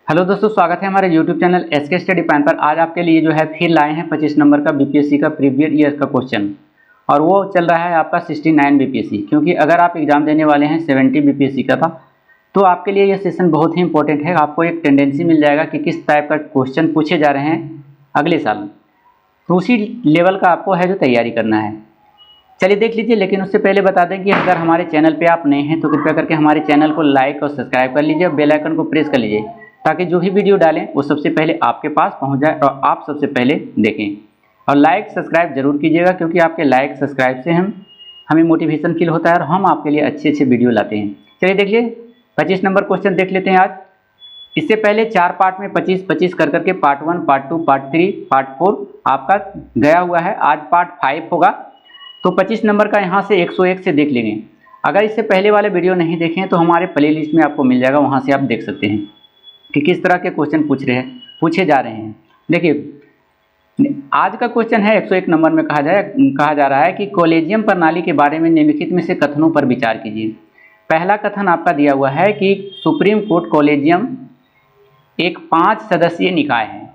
Hello दोस्तों, स्वागत है हमारे YouTube channel SK study plan पर। आज आपके लिए जो है फिर लाए हैं 25 नंबर का बीपीएससी का प्रीवियस ईयर का क्वेश्चन, और वो चल रहा है आपका 69 बीपीएससी। क्योंकि अगर आप एग्जाम देने वाले हैं 70 बीपीएससी का था, तो आपके लिए यह सेशन बहुत ही इंपॉर्टेंट है। आपको एक टेंडेंसी मिल जाएगा कि किस टाइप का क्वेश्चन पूछे जा रहे हैं अगले साल, तो उसी लेवल का आपको है जो तैयारी करना है। चलिए देख लीजिए, लेकिन उससे पहले बता दें कि अगर हमारे चैनल पे आप नए हैं तो कृपया करके हमारे चैनल को लाइक और सब्सक्राइब कर लीजिए, बेल आइकन को प्रेस कर लीजिए, ताकि जो भी वीडियो डालें वो सबसे पहले आपके पास पहुंच जाए और आप सबसे पहले देखें। और लाइक सब्सक्राइब जरूर कीजिएगा, क्योंकि आपके लाइक सब्सक्राइब से हमें मोटिवेशन फील होता है और हम आपके लिए अच्छे अच्छे वीडियो लाते हैं। चलिए देखिए, 25 नंबर क्वेश्चन देख लेते हैं आज। इससे पहले 4 पार्ट में 25-25 कर करके पार्ट 1, पार्ट 2, पार्ट 3, पार्ट 4 आपका गया हुआ है। आज पार्ट 5 होगा। तो 25 नंबर का यहाँ से 101 से देख लेंगे। अगर इससे पहले वाले वीडियो नहीं देखे हैं तो हमारे प्ले लिस्ट में आपको मिल जाएगा, वहाँ से आप देख सकते हैं कि किस तरह के क्वेश्चन पूछे जा रहे हैं। देखिए, आज का क्वेश्चन है 101 नंबर में कहा जा रहा है कि कॉलेजियम प्रणाली के बारे में निम्नलिखित में से कथनों पर विचार कीजिए। पहला कथन आपका दिया हुआ है कि सुप्रीम कोर्ट कॉलेजियम एक 5 सदस्यीय निकाय है।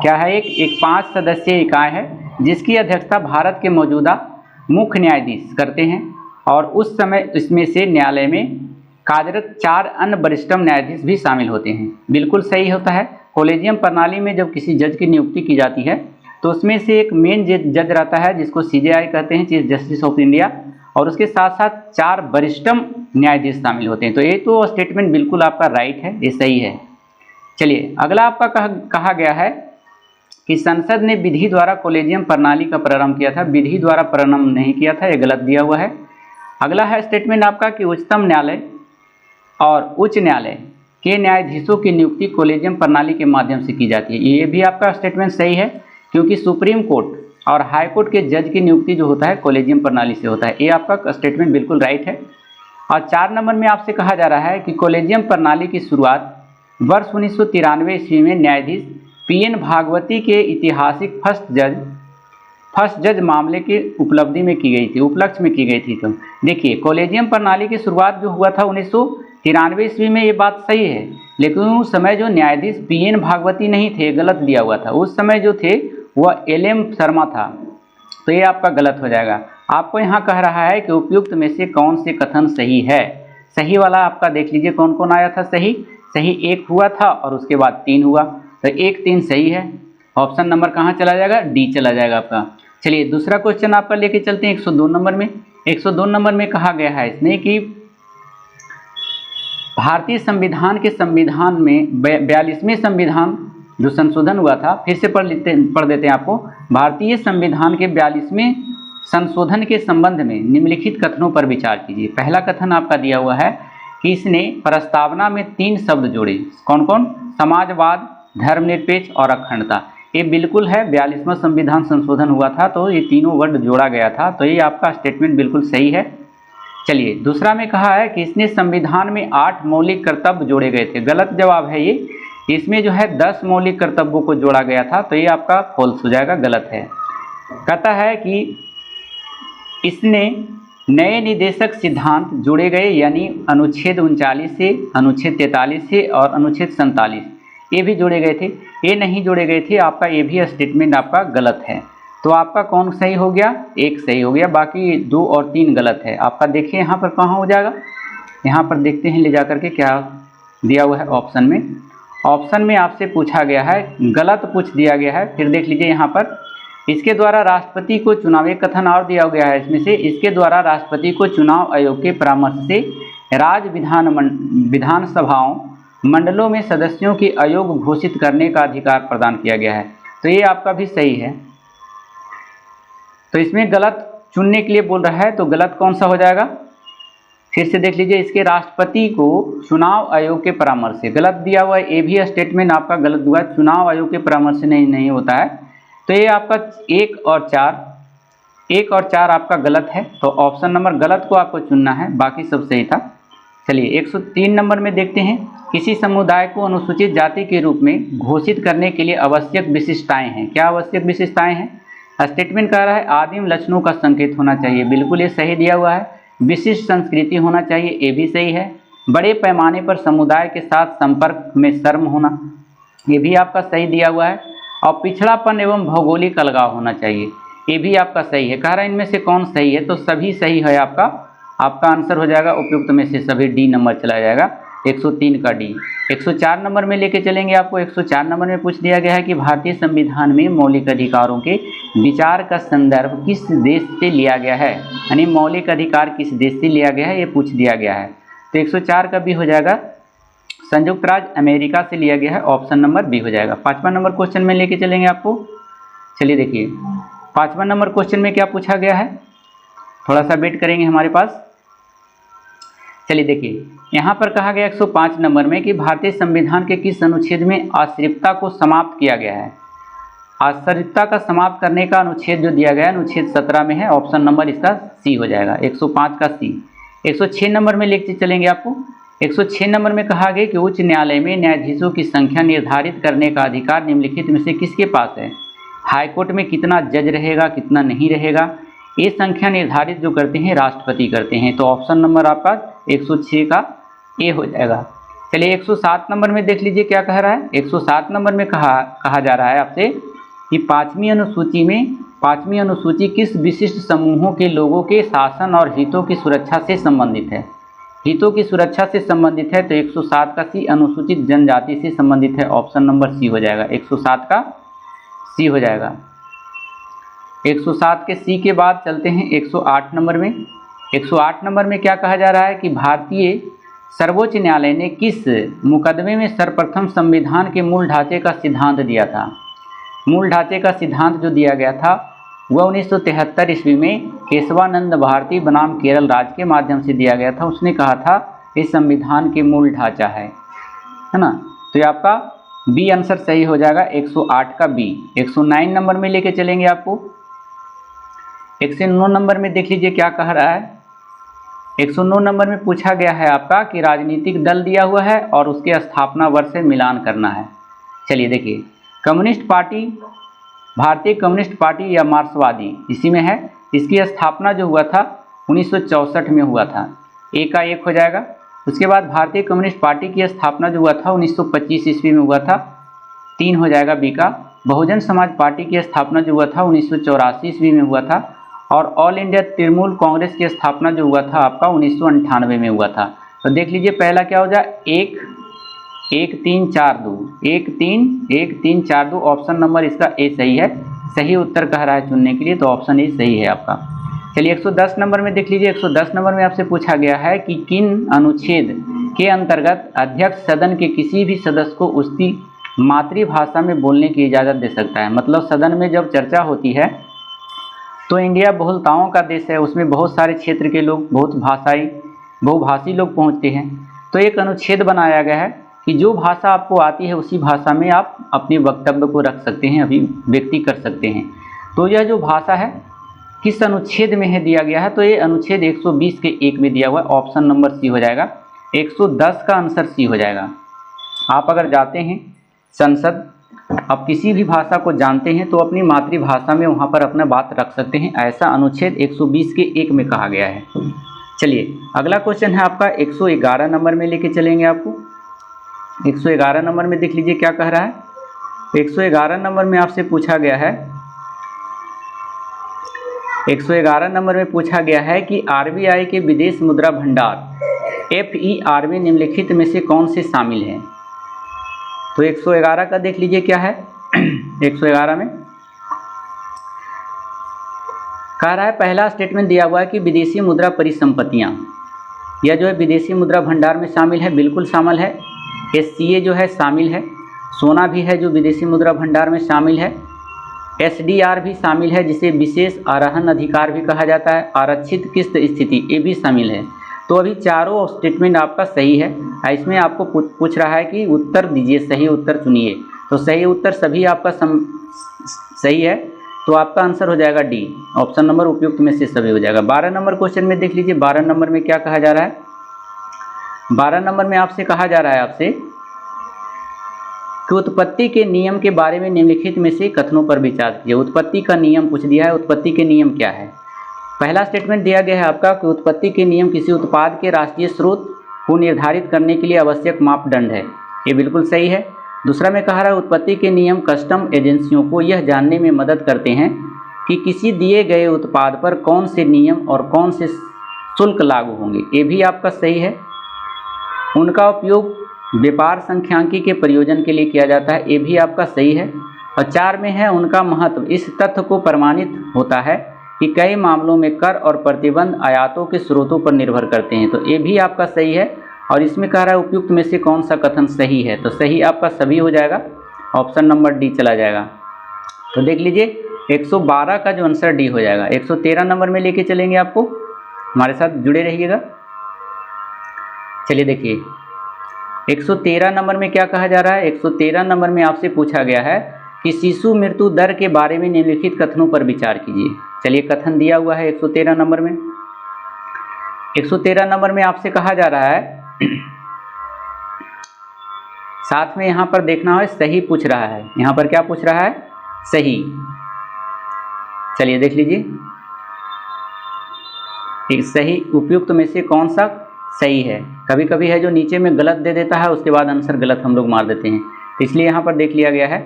क्या है? एक 5 सदस्यीय इकाई है, जिसकी अध्यक्षता भारत के मौजूदा मुख्य न्यायाधीश करते हैं, और उस समय इसमें से न्यायालय में कार्यरत 4 अन्य वरिष्ठतम न्यायाधीश भी शामिल होते हैं। बिल्कुल सही होता है। कॉलेजियम प्रणाली में जब किसी जज की नियुक्ति की जाती है तो उसमें से एक मेन जज रहता है, जिसको CJI कहते हैं, चीफ जस्टिस ऑफ इंडिया, और उसके साथ साथ 4 वरिष्ठतम न्यायाधीश शामिल होते हैं। तो ये तो स्टेटमेंट बिल्कुल आपका राइट है, ये सही है। चलिए, अगला आपका कहा गया है कि संसद ने विधि द्वारा कॉलेजियम प्रणाली का प्रारंभ किया था। विधि द्वारा प्रारंभ नहीं किया था, ये गलत दिया हुआ है। अगला है स्टेटमेंट आपका कि उच्चतम न्यायालय और उच्च न्यायालय के न्यायाधीशों की नियुक्ति कॉलेजियम प्रणाली के माध्यम से की जाती है। ये भी आपका स्टेटमेंट सही है, क्योंकि सुप्रीम कोर्ट और हाई कोर्ट के जज की नियुक्ति जो होता है कॉलेजियम प्रणाली से होता है। ये आपका स्टेटमेंट बिल्कुल राइट है। और 4 नंबर में आपसे कहा जा रहा है कि कॉलेजियम प्रणाली की शुरुआत वर्ष 1993 ईस्वी में न्यायाधीश PN भागवती के ऐतिहासिक फर्स्ट जज मामले की उपलब्धि में की गई थी, उपलक्ष्य में की गई थी। तो देखिए, कॉलेजियम प्रणाली की शुरुआत जो हुआ था 1993 ईस्वी में, ये बात सही है, लेकिन उस समय जो न्यायाधीश PN भागवती नहीं थे, गलत दिया हुआ था। उस समय जो थे वह LM शर्मा था, तो ये आपका गलत हो जाएगा। आपको यहाँ कह रहा है कि उपयुक्त में से कौन से कथन सही है। सही वाला आपका देख लीजिए कौन कौन आया था। सही 1 हुआ था और उसके बाद 3 हुआ, तो 1, 3 सही है। ऑप्शन नंबर कहाँ चला जाएगा? D चला जाएगा आपका। चलिए, दूसरा क्वेश्चन आपका लेके चलते हैं 102 नंबर में। 102 नंबर में कहा गया है इसमें कि भारतीय संविधान के संविधान में 42वें संविधान जो संशोधन हुआ था, फिर से पढ़ देते हैं आपको। भारतीय संविधान के 42वें संशोधन के संबंध में निम्नलिखित कथनों पर विचार कीजिए। पहला कथन आपका दिया हुआ है कि इसने प्रस्तावना में 3 शब्द जोड़े। कौन कौन? समाजवाद, धर्मनिरपेक्ष और अखंडता। ये बिल्कुल है, 42वां संविधान संशोधन हुआ था तो ये तीनों वर्ड जोड़ा गया था, तो ये आपका स्टेटमेंट बिल्कुल सही है। चलिए, दूसरा में कहा है कि इसने संविधान में 8 मौलिक कर्तव्य जोड़े गए थे। गलत जवाब है ये। इसमें जो है 10 मौलिक कर्तव्यों को जोड़ा गया था, तो ये आपका फॉल्स हो जाएगा, गलत है। कहता है कि इसने नए निदेशक सिद्धांत जोड़े गए, यानी अनुच्छेद 39 से, अनुच्छेद 43 से और अनुच्छेद 47 ये भी जोड़े गए थे। ये नहीं जोड़े गए थे, आपका ये भी स्टेटमेंट आपका गलत है। तो आपका कौन सही हो गया? 1 सही हो गया, बाकी 2 और 3 गलत है। आपका देखिए यहाँ पर कहाँ हो जाएगा, यहाँ पर देखते हैं ले जा करके क्या दिया हुआ है ऑप्शन में। ऑप्शन में आपसे पूछा गया है, गलत पूछ दिया गया है। फिर देख लीजिए यहाँ पर, इसके द्वारा राष्ट्रपति को चुनाव, एक कथन और दिया गया है इसमें से, इसके द्वारा राष्ट्रपति को चुनाव आयोग के परामर्श से राज्य विधानसभाओं मंडलों में सदस्यों की अयोग्य घोषित करने का अधिकार प्रदान किया गया है। तो ये आपका भी सही है। तो इसमें गलत चुनने के लिए बोल रहा है, तो गलत कौन सा हो जाएगा? फिर से देख लीजिए, इसके राष्ट्रपति को चुनाव आयोग के परामर्श से, गलत दिया हुआ है। ये भी स्टेटमेंट आपका गलत हुआ, चुनाव आयोग के परामर्श से नहीं होता है। तो ये आपका 1 और 4 आपका गलत है। तो ऑप्शन नंबर गलत को आपको चुनना है, बाकी सब सही था। चलिए, 103 नंबर में देखते हैं। किसी समुदाय को अनुसूचित जाति के रूप में घोषित करने के लिए आवश्यक विशिष्टताएं हैं। क्या आवश्यक विशिष्टताएं हैं? स्टेटमेंट कह रहा है आदिम लक्षणों का संकेत होना चाहिए, बिल्कुल ये सही दिया हुआ है। विशिष्ट संस्कृति होना चाहिए, ये भी सही है। बड़े पैमाने पर समुदाय के साथ संपर्क में शर्म होना, ये भी आपका सही दिया हुआ है। और पिछड़ापन एवं भौगोलिक अलगाव होना चाहिए, ये भी आपका सही है। कह रहा है इनमें से कौन सही है, तो सभी सही है आपका आंसर हो जाएगा उपयुक्त में से सभी, डी नंबर चला जाएगा 103 का डी। 104 नंबर में लेके चलेंगे आपको। 104 नंबर में पूछ दिया गया है कि भारतीय संविधान में मौलिक अधिकारों के विचार का संदर्भ किस देश से लिया गया है, यानी मौलिक अधिकार किस देश से लिया गया है, ये पूछ दिया गया है। तो 104 का भी हो जाएगा संयुक्त राज्य अमेरिका से लिया गया है, ऑप्शन नंबर बी हो जाएगा। 5वां नंबर क्वेश्चन में लेके चलेंगे आपको। चलिए देखिए 5वां नंबर क्वेश्चन में क्या पूछा गया है, थोड़ा सा वेट करेंगे हमारे पास। चलिए देखिए यहाँ पर कहा गया 105 नंबर में कि भारतीय संविधान के किस अनुच्छेद में आश्रितता को समाप्त किया गया है। आश्रितता का समाप्त करने का अनुच्छेद जो दिया गया है अनुच्छेद 17 में है, ऑप्शन नंबर इसका सी हो जाएगा, 105 का सी। 106 नंबर में लेके चलेंगे आपको। 106 नंबर में कहा गया कि उच्च न्यायालय में न्यायाधीशों की संख्या निर्धारित करने का अधिकार निम्नलिखित में से किसके पास है। हाईकोर्ट में कितना जज रहेगा, कितना नहीं रहेगा, ये संख्या निर्धारित जो करते हैं राष्ट्रपति करते हैं। तो ऑप्शन नंबर आपका 106 का ए हो जाएगा। चलिए 107 नंबर में देख लीजिए क्या कह रहा है। 107 नंबर में कहा जा रहा है आपसे कि 5वीं अनुसूची किस विशिष्ट समूहों के लोगों के शासन और हितों की सुरक्षा से संबंधित है। हितों की सुरक्षा से संबंधित है, तो 107 का सी अनुसूचित जनजाति से संबंधित है, ऑप्शन नंबर सी हो जाएगा, 107 का सी हो जाएगा। 107 के सी के बाद चलते हैं 108 नंबर में। 108 नंबर में क्या कहा जा रहा है कि भारतीय सर्वोच्च न्यायालय ने किस मुकदमे में सर्वप्रथम संविधान के मूल ढांचे का सिद्धांत दिया था। मूल ढांचे का सिद्धांत जो दिया गया था वह 1973 ईस्वी में केशवानंद भारती बनाम केरल राज्य के माध्यम से दिया गया था। उसने कहा था इस संविधान के मूल ढांचा है ना। तो ये आपका बी आंसर सही हो जाएगा, 108 का बी। 109 नंबर में लेके चलेंगे आपको। 109 नंबर में देख लीजिए क्या कह रहा है। 109 नंबर में पूछा गया है आपका कि राजनीतिक दल दिया हुआ है और उसके स्थापना वर्ष से मिलान करना है। चलिए देखिए कम्युनिस्ट पार्टी, भारतीय कम्युनिस्ट पार्टी या मार्क्सवादी इसी में है। इसकी स्थापना जो हुआ था 1964 में हुआ था, ए का 1 हो जाएगा। उसके बाद भारतीय कम्युनिस्ट पार्टी की स्थापना जो हुआ था 1925 ईस्वी में हुआ था, 3 हो जाएगा बी का। बहुजन समाज पार्टी की स्थापना जो हुआ था 1984 ईस्वी में हुआ था। और ऑल इंडिया तृणमूल कांग्रेस की स्थापना जो हुआ था आपका 1998 में हुआ था। तो देख लीजिए पहला क्या हो जाए, 1 3 4 2, 1 3 4 2, ऑप्शन नंबर इसका ए सही है। सही उत्तर कह रहा है चुनने के लिए, तो ऑप्शन ए सही है आपका। चलिए 110 नंबर में देख लीजिए। 110 नंबर में आपसे पूछा गया है कि किन अनुच्छेद के अंतर्गत अध्यक्ष सदन के किसी भी सदस्य को उसकी मातृभाषा में बोलने की इजाज़त दे सकता है। मतलब सदन में जब चर्चा होती है तो इंडिया बहुलताओं का देश है, उसमें बहुत सारे क्षेत्र के लोग, बहुभाषी लोग पहुंचते हैं। तो एक अनुच्छेद बनाया गया है कि जो भाषा आपको आती है उसी भाषा में आप अपने वक्तव्य को रख सकते हैं, अभिव्यक्ति कर सकते हैं। तो यह जो भाषा है किस अनुच्छेद में है दिया गया है, तो ये अनुच्छेद 120 के 1 में दिया हुआ है, ऑप्शन नंबर सी हो जाएगा। 110 का आंसर सी हो जाएगा। आप अगर जाते हैं संसद, आप किसी भी भाषा को जानते हैं तो अपनी मातृभाषा में वहाँ पर अपना बात रख सकते हैं, ऐसा अनुच्छेद 120 के 1 में कहा गया है। चलिए अगला क्वेश्चन है आपका 111 नंबर में लेके चलेंगे आपको। 111 नंबर में देख लीजिए क्या कह रहा है। 111 नंबर में आपसे पूछा गया है, 111 नंबर में पूछा गया है कि आरबीआई के विदेश मुद्रा भंडार FERB निम्नलिखित में से कौन से शामिल है। तो 111 का देख लीजिए क्या है। 111 में कह रहा है पहला स्टेटमेंट दिया हुआ है कि विदेशी मुद्रा परिसंपत्तियां, यह जो है विदेशी मुद्रा भंडार में शामिल है, बिल्कुल शामिल है। SCA जो है शामिल है, सोना भी है जो विदेशी मुद्रा भंडार में शामिल है। SDR भी शामिल है जिसे विशेष आरोहण अधिकार भी कहा जाता है। आरक्षित किस्त स्थिति ये भी शामिल है। तो अभी चारों स्टेटमेंट आपका सही है। इसमें आपको पूछ रहा है कि उत्तर दीजिए, सही उत्तर चुनिए। तो सही उत्तर सभी आपका सही है, तो आपका आंसर हो जाएगा डी, ऑप्शन नंबर उपयुक्त में से सभी हो जाएगा। 12 नंबर क्वेश्चन में देख लीजिए। 12 नंबर में क्या कहा जा रहा है। 12 नंबर में आपसे कहा जा रहा है आपसे कि उत्पत्ति के नियम के बारे में निम्नलिखित में से कथनों पर विचार कीजिए। उत्पत्ति का नियम पूछ दिया है। उत्पत्ति के नियम क्या है। पहला स्टेटमेंट दिया गया है आपका कि उत्पत्ति के नियम किसी उत्पाद के राष्ट्रीय स्रोत को निर्धारित करने के लिए आवश्यक मापदंड है। ये बिल्कुल सही है। दूसरा में कहा रहा है उत्पत्ति के नियम कस्टम एजेंसियों को यह जानने में मदद करते हैं कि किसी दिए गए उत्पाद पर कौन से नियम और कौन से शुल्क लागू होंगे। ये भी आपका सही है। उनका उपयोग व्यापार सांख्यिकी के प्रयोजन के लिए किया जाता है। ये भी आपका सही है। और 4 में है उनका महत्व इस तथ्य को प्रमाणित होता है कि कई मामलों में कर और प्रतिबंध आयातों के स्रोतों पर निर्भर करते हैं। तो ये भी आपका सही है। और इसमें कह रहा है उपयुक्त में से कौन सा कथन सही है। तो सही आपका सभी हो जाएगा, ऑप्शन नंबर डी चला जाएगा। तो देख लीजिए 112 का जो आंसर डी हो जाएगा। 113 नंबर में लेके चलेंगे आपको, हमारे साथ जुड़े रहिएगा। चलिए देखिए 113 नंबर में क्या कहा जा रहा है। 113 नंबर में आपसे पूछा गया है कि शिशु मृत्यु दर के बारे में निम्नलिखित कथनों पर विचार कीजिए। चलिए कथन दिया हुआ है 113 नंबर में। 113 नंबर में आपसे कहा जा रहा है, साथ में यहाँ पर देखना है सही पूछ रहा है। यहाँ पर क्या पूछ रहा है, सही। चलिए देख लीजिए एक सही उपयुक्त में से कौन सा सही है। कभी कभी है जो नीचे में गलत दे देता है, उसके बाद आंसर गलत हम लोग मार देते हैं, तो इसलिए यहाँ पर देख लिया गया है।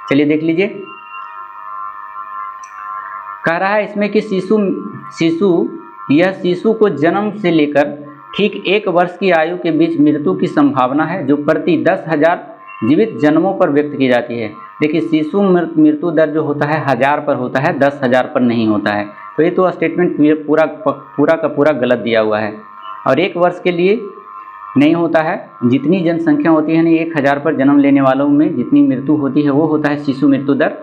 चलिए देख लीजिए, कह रहा है इसमें कि शिशु को जन्म से लेकर ठीक 1 वर्ष की आयु के बीच मृत्यु की संभावना है जो प्रति 10,000 जीवित जन्मों पर व्यक्त की जाती है। देखिए शिशु मृत्यु दर जो होता है 1000 पर होता है, 10,000 पर नहीं होता है। तो ये तो स्टेटमेंट पूरा का पूरा गलत दिया हुआ है। और 1 वर्ष के लिए नहीं होता है, जितनी जनसंख्या होती है ना 1000 पर जन्म लेने वालों में जितनी मृत्यु होती है वो होता है शिशु मृत्यु दर।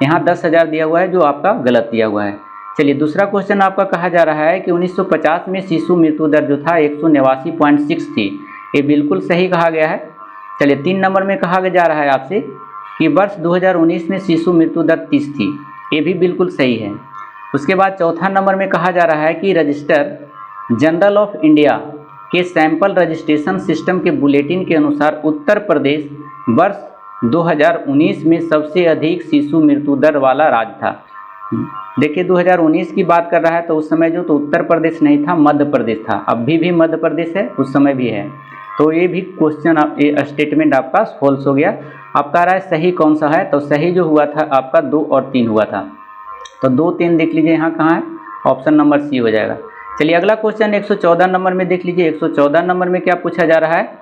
यहाँ 10,000 दिया हुआ है जो आपका गलत दिया हुआ है। चलिए दूसरा क्वेश्चन आपका कहा जा रहा है कि 1950 में शिशु मृत्यु दर जो था 189.6 थी। ये बिल्कुल सही कहा गया है। चलिए 3 नंबर में कहा जा रहा है आपसे कि वर्ष 2019 में शिशु मृत्यु दर 30 थी। ये भी बिल्कुल सही है। उसके बाद चौथा नंबर में कहा जा रहा है कि रजिस्टर जनरल ऑफ इंडिया के सैंपल रजिस्ट्रेशन सिस्टम के बुलेटिन के अनुसार उत्तर प्रदेश वर्ष 2019 में सबसे अधिक शिशु मृत्यु दर वाला राज्य था। देखिए 2019 की बात कर रहा है तो उस समय जो तो उत्तर प्रदेश नहीं था, मध्य प्रदेश था। अभी भी मध्य प्रदेश है, उस समय भी है। तो ये भी क्वेश्चन ये स्टेटमेंट आपका फॉल्स हो गया। आप कह रहा है सही कौन सा है, तो सही जो हुआ था आपका 2 और 3 हुआ था। तो 2, 3 देख लीजिए यहाँ कहाँ है, ऑप्शन नंबर सी हो जाएगा। चलिए अगला क्वेश्चन 114 नंबर में देख लीजिए। 114 नंबर में क्या पूछा जा रहा है।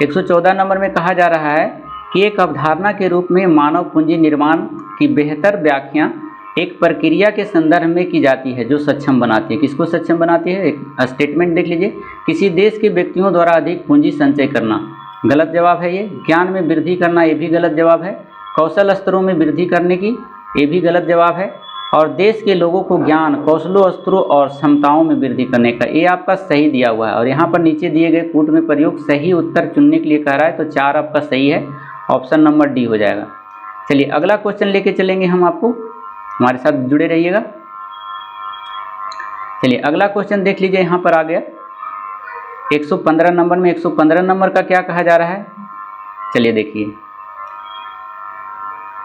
114 नंबर में कहा जा रहा है कि एक अवधारणा के रूप में मानव पूंजी निर्माण की बेहतर व्याख्या एक प्रक्रिया के संदर्भ में की जाती है जो सक्षम बनाती है। किसको सक्षम बनाती है, एक स्टेटमेंट देख लीजिए। किसी देश के व्यक्तियों द्वारा अधिक पूंजी संचय करना, गलत जवाब है ये। ज्ञान में वृद्धि करना, ये भी गलत जवाब है। कौशल स्तरों में वृद्धि करने की, ये भी गलत जवाब है। और देश के लोगों को ज्ञान, कौशलों, स्तरों और क्षमताओं में वृद्धि करने का, ये आपका सही दिया हुआ है। और यहाँ पर नीचे दिए गए कूट में प्रयोग सही उत्तर चुनने के लिए कह रहा है, तो 4 आपका सही है, ऑप्शन नंबर डी हो जाएगा। चलिए अगला क्वेश्चन लेके चलेंगे हम आपको, हमारे साथ जुड़े रहिएगा। चलिए अगला क्वेश्चन देख लीजिए, यहाँ पर आ गया 115 नंबर में। 115 नंबर का क्या कहा जा रहा है, चलिए देखिए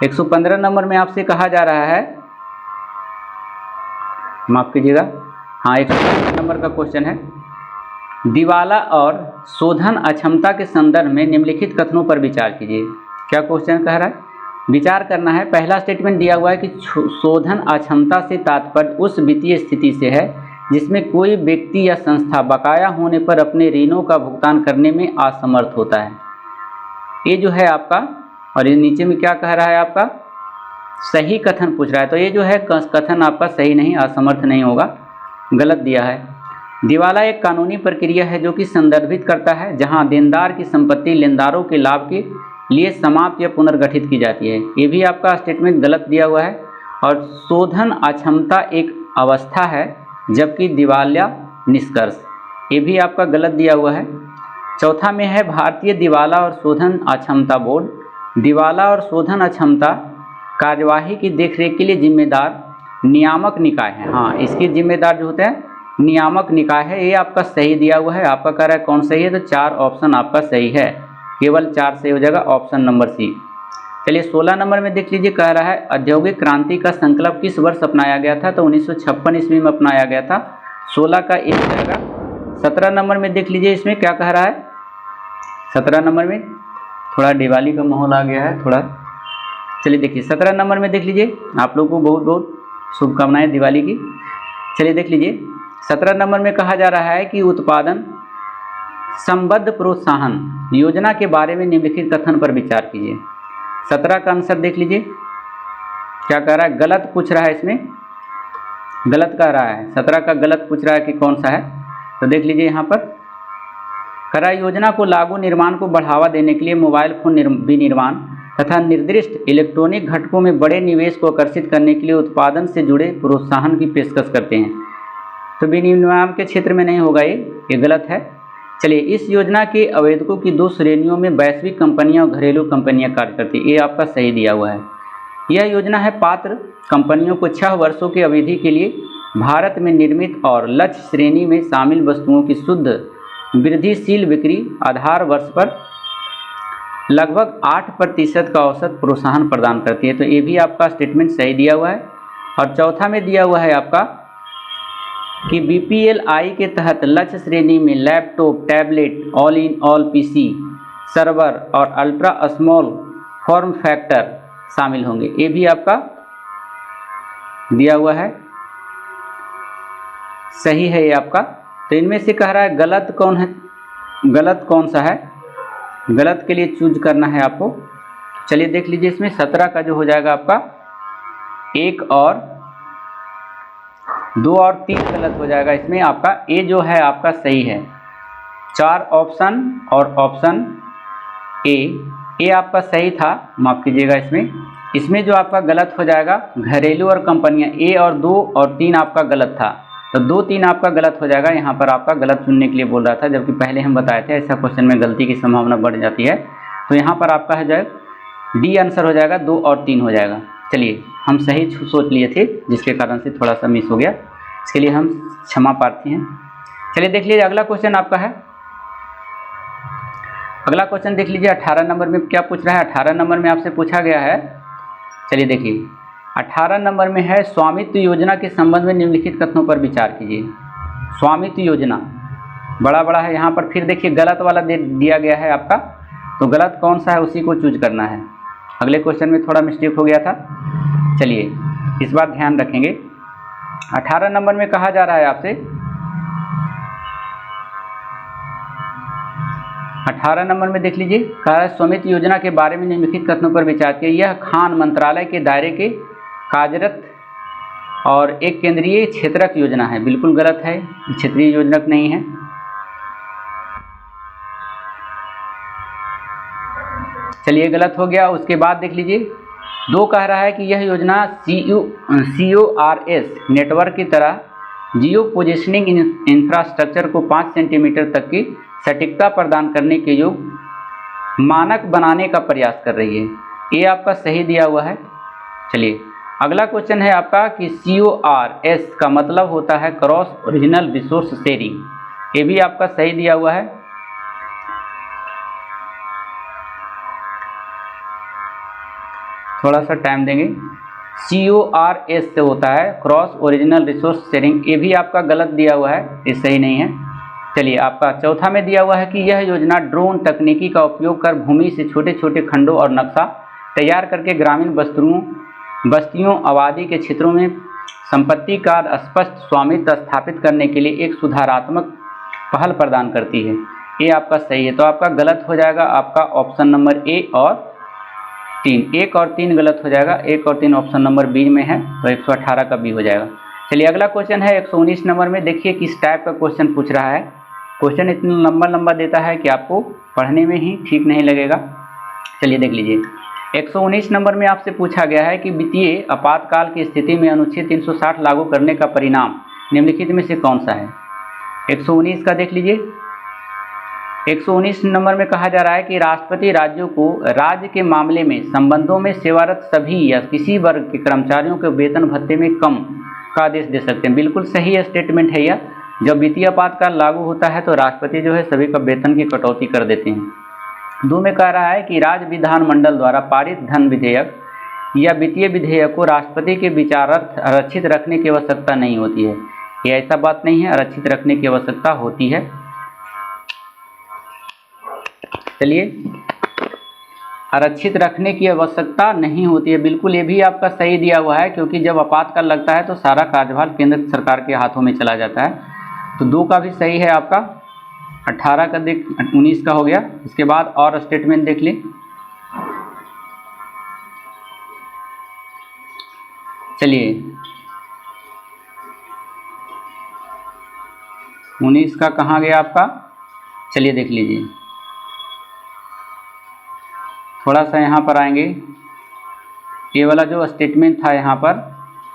115 नंबर में आपसे कहा जा रहा है, माफ कीजिएगा, हाँ 115 नंबर का क्वेश्चन है, दिवाला और शोधन अक्षमता के संदर्भ में निम्नलिखित कथनों पर विचार कीजिए। क्या क्वेश्चन कह रहा है, विचार करना है। पहला स्टेटमेंट दिया हुआ है कि शोधन अक्षमता से तात्पर्य उस वित्तीय स्थिति से है जिसमें कोई व्यक्ति या संस्था बकाया होने पर अपने ऋणों का भुगतान करने में असमर्थ होता है। ये जो है आपका, और ये नीचे में क्या कह रहा है आपका, सही कथन पूछ रहा है। तो ये जो है कथन आपका सही नहीं, असमर्थ नहीं होगा, गलत दिया है। दिवाला एक कानूनी प्रक्रिया है जो कि संदर्भित करता है जहां देनदार की संपत्ति लेनदारों के लाभ के लिए समाप्त या पुनर्गठित की जाती है। ये भी आपका स्टेटमेंट गलत दिया हुआ है। और शोधन अक्षमता एक अवस्था है जबकि दिवालिया निष्कर्ष, ये भी आपका गलत दिया हुआ है। चौथा में है भारतीय दिवाला और शोधन अक्षमता बोर्ड। दिवाला और शोधन अक्षमता कार्यवाही की देखरेख के लिए जिम्मेदार नियामक निकाय है। हाँ, इसकी जिम्मेदार जो होते हैं नियामक निकाय है। ये आपका सही दिया हुआ है। आपका कह रहा है कौन सही है, तो 4 ऑप्शन आपका सही है, केवल 4 सही हो जाएगा, ऑप्शन नंबर सी। चलिए 16 नंबर में देख लीजिए, कह रहा है औद्योगिक क्रांति का संकल्प किस वर्ष अपनाया गया था, तो 1956 ईस्वी में अपनाया गया था। 16 का 1 हो जाएगा, 17 नंबर में देख लीजिए इसमें क्या कह रहा है। 17 नंबर में थोड़ा दिवाली का माहौल आ गया है थोड़ा। चलिए देखिए 17 नंबर में देख लीजिए, आप लोग को बहुत बहुत शुभकामनाएं दिवाली की। चलिए देख लीजिए 17 नंबर में कहा जा रहा है कि उत्पादन संबद्ध प्रोत्साहन योजना के बारे में निम्नलिखित कथन पर विचार कीजिए। 17 का आंसर देख लीजिए क्या कह रहा है, गलत पूछ रहा है, इसमें गलत कह रहा है। 17 का गलत पूछ रहा है कि कौन सा है, तो देख लीजिए यहाँ पर कह रहा है योजना को लागू निर्माण को बढ़ावा देने के लिए मोबाइल फोन विनिर्माण तथा निर्दिष्ट इलेक्ट्रॉनिक घटकों में बड़े निवेश को आकर्षित करने के लिए उत्पादन से जुड़े प्रोत्साहन की पेशकश करते हैं। तो विनिर्माण के क्षेत्र में नहीं होगा, ये गलत है। चलिए इस योजना के आवेदकों की 2 श्रेणियों में वैश्विक कंपनियां और घरेलू कंपनियां कार्य करती है, ये आपका सही दिया हुआ है। यह योजना है पात्र कंपनियों को 6 वर्षों की अवधि के लिए भारत में निर्मित और लक्ष्य श्रेणी में शामिल वस्तुओं की शुद्ध वृद्धिशील बिक्री आधार वर्ष पर लगभग 8% का औसत प्रोत्साहन प्रदान करती है। तो ये भी आपका स्टेटमेंट सही दिया हुआ है। और चौथा में दिया हुआ है आपका कि BPLI के तहत लक्ष्य श्रेणी में laptop, tablet, all in all PC, server और अल्ट्रा स्मॉल फॉर्म फैक्टर शामिल होंगे, ये भी आपका दिया हुआ है, सही है ये आपका। तो इनमें से कह रहा है गलत कौन है, गलत कौन सा है, गलत के लिए चूज करना है आपको। चलिए देख लीजिए इसमें 17 का जो हो जाएगा आपका 1 और 2 और 3 गलत हो जाएगा। इसमें आपका ए जो है आपका सही है। 4 ऑप्शन और ऑप्शन ए आपका सही था, माफ कीजिएगा। इसमें जो आपका गलत हो जाएगा घरेलू और कंपनियां, ए और 2 और 3 आपका गलत था। तो 2, 3 आपका गलत हो जाएगा। यहाँ पर आपका गलत चुनने के लिए बोल रहा था, जबकि पहले हम बताए थे ऐसा क्वेश्चन में गलती की संभावना बढ़ जाती है। तो यहाँ पर आपका हो जाएगा डी आंसर हो जाएगा, 2 और 3 हो जाएगा। चलिए हम सही सोच लिए थे, जिसके कारण से थोड़ा सा मिस हो गया, इसके लिए हम क्षमा प्रार्थी हैं। चलिए देख लीजिए अगला क्वेश्चन आपका है। अगला क्वेश्चन देख लीजिए 18 नंबर में क्या पूछ रहा है। 18 नंबर में आपसे पूछा गया है, चलिए देखिए 18 नंबर में है स्वामित्व योजना के संबंध में निम्नलिखित कथनों पर विचार कीजिए। स्वामित्व योजना बड़ा है, यहाँ पर फिर देखिए गलत वाला दिया गया है आपका, तो गलत कौन सा है उसी को चूज करना है। अगले क्वेश्चन में थोड़ा मिस्टेक हो गया था, चलिए इस बार ध्यान रखेंगे। 18 नंबर में कहा जा रहा है आपसे, 18 नंबर में देख लीजिए कहा है स्वामित्व योजना के बारे में निम्नलिखित कथनों पर विचार किया। यह खान मंत्रालय के दायरे के कार्यरत और एक केंद्रीय क्षेत्रक योजना है। बिल्कुल गलत है, क्षेत्रीय योजनक नहीं है। चलिए गलत हो गया। उसके बाद देख लीजिए 2 कह रहा है कि यह योजना CORS नेटवर्क की तरह जियो पोजिशनिंग इंफ्रास्ट्रक्चर को 5 सेंटीमीटर तक की सटीकता प्रदान करने के योग मानक बनाने का प्रयास कर रही है, ये आपका सही दिया हुआ है। चलिए अगला क्वेश्चन है आपका कि CORS का मतलब होता है क्रॉस ओरिजिनल रिसोर्स शेयरिंग, ये भी आपका सही दिया हुआ है। थोड़ा सा टाइम देंगे। CORS से होता है क्रॉस ओरिजिनल रिसोर्स शेयरिंग, ये भी आपका गलत दिया हुआ है, ये सही नहीं है। चलिए आपका चौथा में दिया हुआ है कि यह योजना ड्रोन तकनीकी का उपयोग कर भूमि से छोटे छोटे खंडों और नक्शा तैयार करके ग्रामीण बस्तियों आबादी के क्षेत्रों में संपत्ति का स्पष्ट स्वामित्व स्थापित करने के लिए एक सुधारात्मक पहल प्रदान करती है, ये आपका सही है। तो आपका गलत हो जाएगा आपका ऑप्शन नंबर ए और 3, 1 और 3 गलत हो जाएगा। 1 और 3 ऑप्शन नंबर बी में है, तो 118 का बी हो जाएगा। चलिए अगला क्वेश्चन है 119 नंबर में। देखिए किस टाइप का क्वेश्चन पूछ रहा है। क्वेश्चन इतना लंबा देता है कि आपको पढ़ने में ही ठीक नहीं लगेगा। चलिए देख लीजिए 119 नंबर में आपसे पूछा गया है कि वित्तीय आपातकाल की स्थिति में अनुच्छेद 360 लागू करने का परिणाम निम्नलिखित में से कौन सा है। 119 का देख लीजिए। 119 नंबर में कहा जा रहा है कि राष्ट्रपति राज्यों को राज्य के मामले में संबंधों में सेवारत सभी या किसी वर्ग के कर्मचारियों के वेतन भत्ते में कम का आदेश दे सकते हैं। बिल्कुल सही स्टेटमेंट है यह। जब वित्तीय आपातकाल लागू होता है तो राष्ट्रपति जो है सभी का वेतन की कटौती कर देते हैं। 2 में कह रहा है कि राज्य विधानमंडल द्वारा पारित धन विधेयक या वित्तीय विधेयक को राष्ट्रपति के विचारार्थ आरक्षित रखने की आवश्यकता नहीं होती है। ये ऐसा बात नहीं है, आरक्षित रखने की आवश्यकता होती है। चलिए, आरक्षित रखने की आवश्यकता नहीं होती है, बिल्कुल ये भी आपका सही दिया हुआ है, क्योंकि जब आपातकाल लगता है तो सारा कार्यभार केंद्र सरकार के हाथों में चला जाता है। तो 2 का भी सही है आपका। 18 का देख 19 का हो गया। इसके बाद और स्टेटमेंट देख लें। चलिए 19 का कहाँ गया आपका, चलिए देख लीजिए, थोड़ा सा यहाँ पर आएंगे। ये वाला जो स्टेटमेंट था यहाँ पर,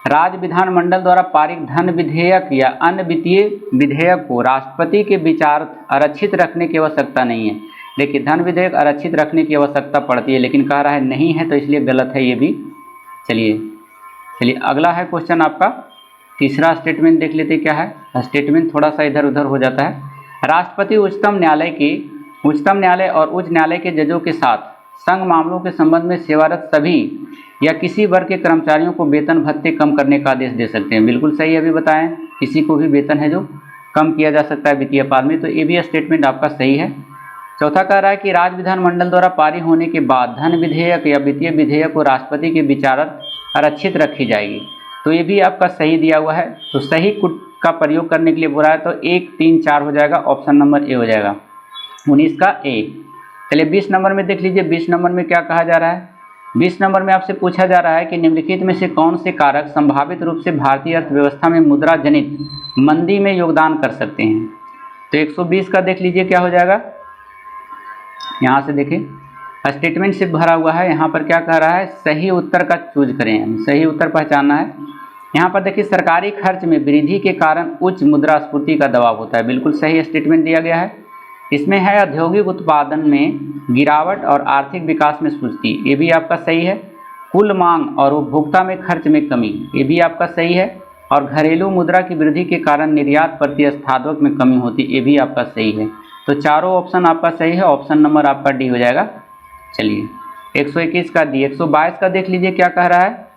राज्य विधानमंडल द्वारा पारित धन विधेयक या अन्य वित्तीय विधेयक को राष्ट्रपति के विचार आरक्षित रखने की आवश्यकता नहीं है। देखिए, धन विधेयक आरक्षित रखने की आवश्यकता पड़ती है, लेकिन कह रहा है नहीं है, तो इसलिए गलत है ये भी। चलिए अगला है क्वेश्चन आपका, तीसरा स्टेटमेंट देख लेते क्या है। स्टेटमेंट थोड़ा सा इधर उधर हो जाता है। राष्ट्रपति उच्चतम न्यायालय और उच्च न्यायालय के जजों के साथ संघ मामलों के संबंध में सेवारत सभी या किसी वर्ग के कर्मचारियों को वेतन भत्ते कम करने का आदेश दे सकते हैं। बिल्कुल सही अभी बताएं, किसी को भी वेतन है जो कम किया जा सकता है वित्तीय अपराध में, तो ये भी स्टेटमेंट आपका सही है। चौथा कह रहा है कि राज्य विधानमंडल द्वारा पारित होने के बाद धन विधेयक या वित्तीय विधेयक को राष्ट्रपति के विचारार्थ आरक्षित रखी जाएगी, तो ये भी आपका सही दिया हुआ है। तो सही का प्रयोग करने के लिए बोला है, तो 1, 3, 4 हो जाएगा, ऑप्शन नंबर ए हो जाएगा, 19 का ए। चलिए 20 नंबर में देख लीजिए। 20 नंबर में क्या कहा जा रहा है। 20 नंबर में आपसे पूछा जा रहा है कि निम्नलिखित में से कौन से कारक संभावित रूप से भारतीय अर्थव्यवस्था में मुद्रा जनित मंदी में योगदान कर सकते हैं। तो 120 का देख लीजिए क्या हो जाएगा। यहाँ से देखें, स्टेटमेंट से भरा हुआ है। यहाँ पर क्या कह रहा है, सही उत्तर का चूज करें, सही उत्तर पहचानना है। यहाँ पर देखिए, सरकारी खर्च में वृद्धि के कारण उच्च मुद्रास्फीति का दबाव होता है। बिल्कुल सही स्टेटमेंट दिया गया है। इसमें है औद्योगिक उत्पादन में गिरावट और आर्थिक विकास में सुस्ती, ये भी आपका सही है। कुल मांग और उपभोक्ता में खर्च में कमी, ये भी आपका सही है। और घरेलू मुद्रा की वृद्धि के कारण निर्यात प्रतिस्पर्धा में कमी होती, ये भी आपका सही है। तो चारों ऑप्शन आपका सही है। ऑप्शन नंबर आपका डी हो जाएगा। चलिए 121 का डी। 122 का देख लीजिए क्या कह रहा है।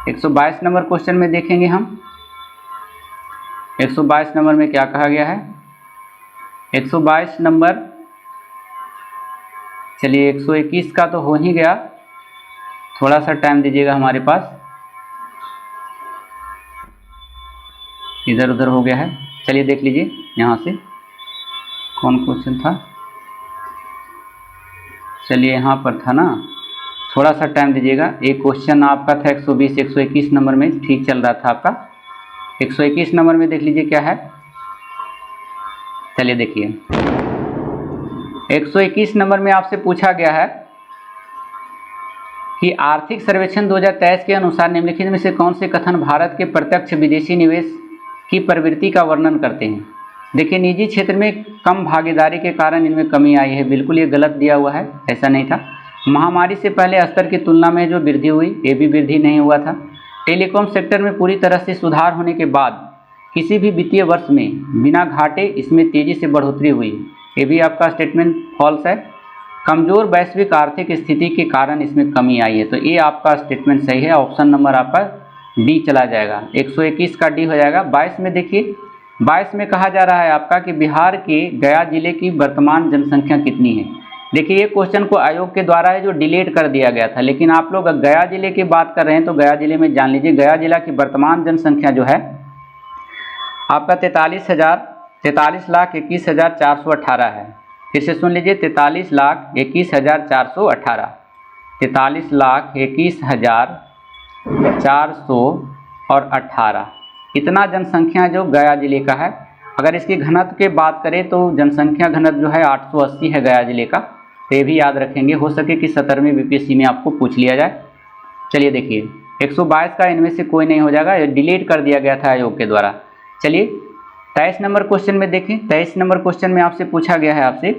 122 नंबर क्वेश्चन में देखेंगे हम। 122 नंबर में क्या कहा गया है। 122 नंबर, चलिए 121 का तो हो ही गया, थोड़ा सा टाइम दीजिएगा हमारे पास, इधर उधर हो गया है। चलिए देख लीजिए यहाँ से कौन क्वेश्चन था। चलिए यहाँ पर था ना, थोड़ा सा टाइम दीजिएगा। एक क्वेश्चन आपका था 120, 121 नंबर में ठीक चल रहा था आपका। 121 नंबर में देख लीजिए क्या है। चलिए देखिए, 121 नंबर में आपसे पूछा गया है कि आर्थिक सर्वेक्षण 2023 के अनुसार निम्नलिखित में से कौन से कथन भारत के प्रत्यक्ष विदेशी निवेश की प्रवृत्ति का वर्णन करते हैं। देखिए, निजी क्षेत्र में कम भागीदारी के कारण इनमें कमी आई है। बिल्कुल ये गलत दिया हुआ है, ऐसा नहीं था। महामारी से पहले स्तर की तुलना में जो वृद्धि हुई, ये भी वृद्धि नहीं हुआ था। टेलीकॉम सेक्टर में पूरी तरह से सुधार होने के बाद किसी भी वित्तीय वर्ष में बिना घाटे इसमें तेजी से बढ़ोतरी हुई, ये भी आपका स्टेटमेंट फॉल्स है। कमजोर वैश्विक आर्थिक स्थिति के कारण इसमें कमी आई है, तो ये आपका स्टेटमेंट सही है। ऑप्शन नंबर आपका डी चला जाएगा। 121 का डी हो जाएगा। 22 में देखिए, 22 में कहा जा रहा है आपका कि बिहार के गया जिले की वर्तमान जनसंख्या कितनी है। देखिए, ये क्वेश्चन को आयोग के द्वारा है जो डिलीट कर दिया गया था, लेकिन आप लोग गया जिले की बात कर रहे हैं तो गया जिले में जान लीजिए, गया जिला की वर्तमान जनसंख्या जो है आपका 43,21,418 है। फिर से सुन लीजिए, 43,21,418, 43,21,418 इतना जनसंख्या जो गया जिले का है। अगर इसकी घनत्व की बात करें तो जनसंख्या घनत्व जो है 880 है गया जिले का, तो ये भी याद रखेंगे। हो सके कि 17वीं बीपीएससी में आपको पूछ लिया जाए। चलिए देखिए, 122 का इनमें से कोई नहीं हो जाएगा, ये डिलीट कर दिया गया था आयोग के द्वारा। चलिए 23 नंबर क्वेश्चन में देखें। 23 नंबर क्वेश्चन में आपसे पूछा गया है, आपसे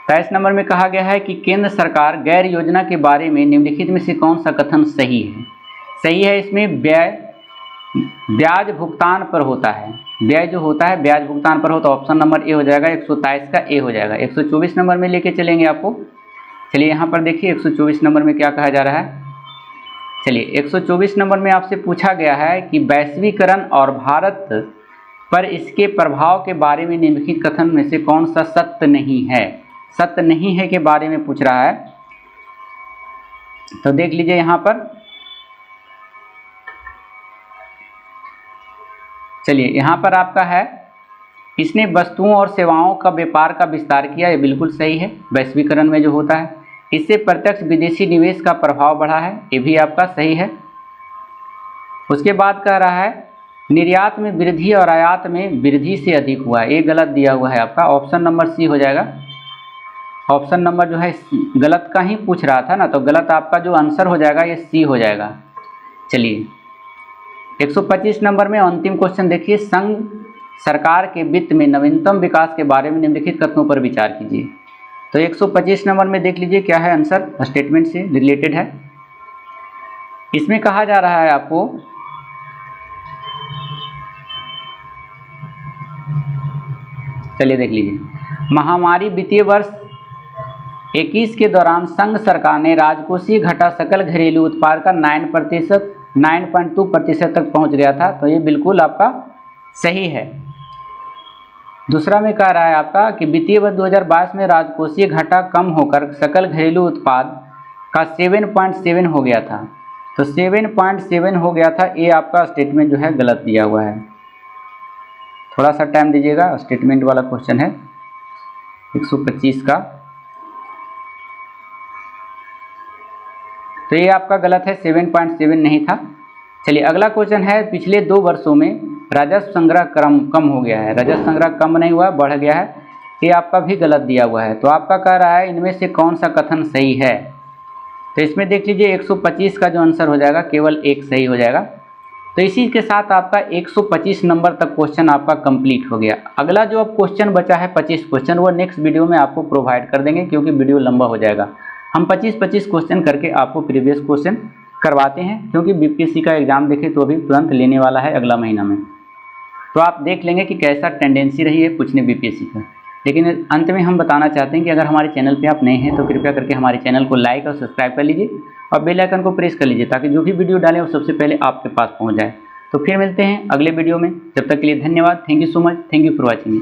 23 नंबर में कहा गया है कि केंद्र सरकार गैर योजना के बारे में निम्नलिखित में से कौन सा कथन सही है। सही है, इसमें ब्याज भुगतान पर होता है। व्यय जो होता है ब्याज भुगतान पर होता है। ऑप्शन नंबर ए हो जाएगा। 127 का ए हो जाएगा। 124 नंबर में लेके चलेंगे आपको। चलिए यहाँ पर देखिए 124 नंबर में क्या कहा जा रहा है। चलिए 124 नंबर में आपसे पूछा गया है कि वैश्वीकरण और भारत पर इसके प्रभाव के बारे में निम्नलिखित कथन में से कौन सा सत्य नहीं है। सत्य नहीं है के बारे में पूछ रहा है, तो देख लीजिए यहाँ पर। चलिए यहाँ पर आपका है, इसने वस्तुओं और सेवाओं का व्यापार का विस्तार किया, ये बिल्कुल सही है, वैश्वीकरण में जो होता है। इससे प्रत्यक्ष विदेशी निवेश का प्रभाव बढ़ा है, ये भी आपका सही है। उसके बाद कह रहा है निर्यात में वृद्धि और आयात में वृद्धि से अधिक हुआ है, ये गलत दिया हुआ है आपका, ऑप्शन नंबर सी हो जाएगा। ऑप्शन नंबर जो है गलत का ही पूछ रहा था ना, तो गलत आपका जो आंसर हो जाएगा ये सी हो जाएगा। चलिए 125 नंबर में अंतिम क्वेश्चन देखिए, संघ सरकार के वित्त में नवीनतम विकास के बारे में निम्नलिखित कथनों पर विचार कीजिए। तो 125 नंबर में देख लीजिए क्या है आंसर, स्टेटमेंट से रिलेटेड है। इसमें कहा जा रहा है आपको चलिए देख लीजिए, महामारी वित्तीय वर्ष 21 के दौरान संघ सरकार ने राजकोषीय घाटा सकल घरेलू उत्पाद का 9.2% तक पहुंच गया था, तो ये बिल्कुल आपका सही है। दूसरा में कह रहा है आपका कि वित्तीय वर्ष 2022 में राजकोषीय घाटा कम होकर सकल घरेलू उत्पाद का 7.7 हो गया था, तो 7.7 हो गया था, ये आपका स्टेटमेंट जो है गलत दिया हुआ है। थोड़ा सा टाइम दीजिएगा, स्टेटमेंट वाला क्वेश्चन है 125 का, तो ये आपका गलत है, 7.7 नहीं था। चलिए अगला क्वेश्चन है, पिछले 2 वर्षों में राजस्व संग्रह कम हो गया है, राजस्व संग्रह कम नहीं हुआ, बढ़ गया है, ये आपका भी गलत दिया हुआ है। तो आपका कह रहा है इनमें से कौन सा कथन सही है, तो इसमें देख लीजिए 125 का जो आंसर हो जाएगा केवल एक सही हो जाएगा। तो इसी के साथ आपका 125 नंबर तक क्वेश्चन आपका कंप्लीट हो गया। अगला जो अब क्वेश्चन बचा है 25 क्वेश्चन, वो नेक्स्ट वीडियो में आपको प्रोवाइड कर देंगे, क्योंकि वीडियो लंबा हो जाएगा। हम 25-25 क्वेश्चन करके आपको प्रीवियस क्वेश्चन करवाते हैं, क्योंकि बीपीएससी का एग्जाम देखें तो अभी तुरंत लेने वाला है अगला महीना में, तो आप देख लेंगे कि कैसा टेंडेंसी रही है पूछने बीपीएससी का। लेकिन अंत में हम बताना चाहते हैं कि अगर हमारे चैनल पे आप नए हैं तो कृपया करके हमारे चैनल को लाइक और सब्सक्राइब कर लीजिए और बेल आइकन को प्रेस कर लीजिए, ताकि जो भी वीडियो डालें वो सबसे पहले आपके पास पहुँच जाए। तो फिर मिलते हैं अगले वीडियो में, जब तक के लिए धन्यवाद। Thank you so much, thank you for watching.